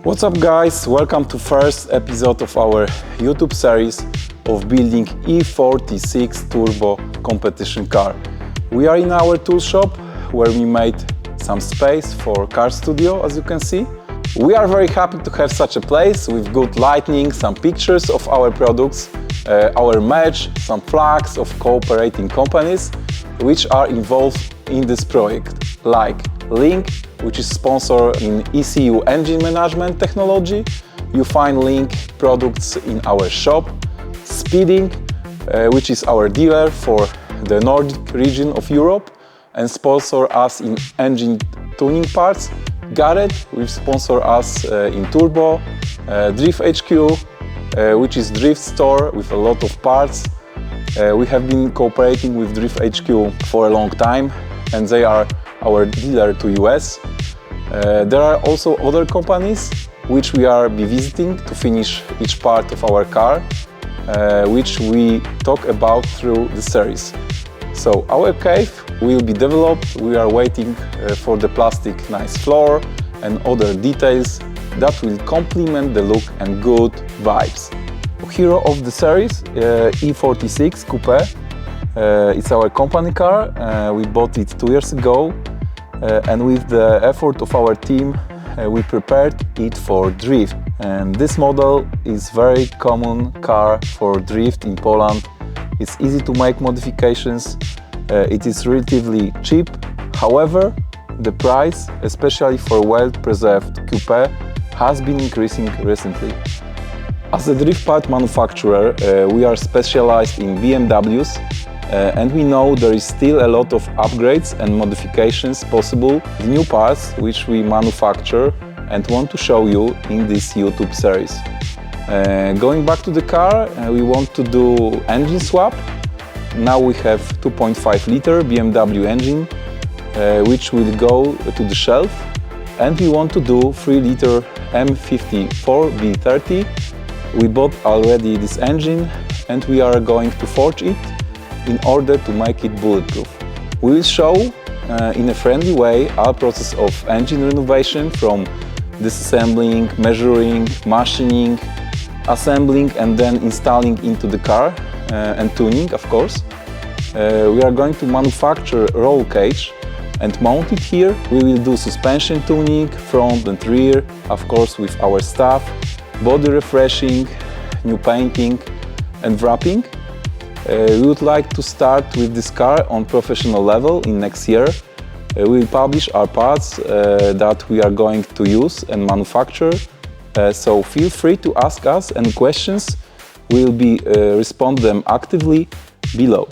What's up guys, welcome to first episode of our YouTube series of building E46 Turbo competition car. We are in our tool shop where we made some space for car studio, as you can see. We are very happy to have such a place with good lighting, some pictures of our products, our merch, some flags of cooperating companies which are involved in this project, like Link, which is sponsor in ECU engine management technology. You find Link products in our shop. Speeding, which is our dealer for the Nordic region of Europe and sponsor us in engine tuning parts. Garrett, which sponsor us in Turbo. Drift HQ, which is drift store with a lot of parts. We have been cooperating with Drift HQ for a long time and they are our dealer to US. There are also other companies which we are be visiting to finish each part of our car, which we talk about through the series. So our cave will be developed. We are waiting for the plastic nice floor and other details that will complement the look and good vibes. Hero of the series, E46 Coupe. It's our company car. We bought it 2 years ago. And with the effort of our team, we prepared it for drift. And this model is very common car for drift in Poland. It's easy to make modifications. It is relatively cheap. However, the price, especially for well-preserved coupe, has been increasing recently. As a drift part manufacturer, we are specialized in BMWs. And we know there is still a lot of upgrades and modifications possible, new parts which we manufacture and want to show you in this YouTube series. Going back to the car, we want to do engine swap. Now we have 2.5 liter BMW engine, which will go to the shelf, and we want to do 3 liter M54 B30. We bought already this engine and we are going to forge it in order to make it bulletproof. We will show in a friendly way our process of engine renovation, from disassembling, measuring, machining, assembling and then installing into the car and tuning, of course. We are going to manufacture roll cage and mount it here. We will do suspension tuning, front and rear, of course with our staff, body refreshing, new painting and wrapping. We would like to start with this car on professional level in next year. We will publish our parts that we are going to use and manufacture. So feel free to ask us any questions. We will respond them actively below.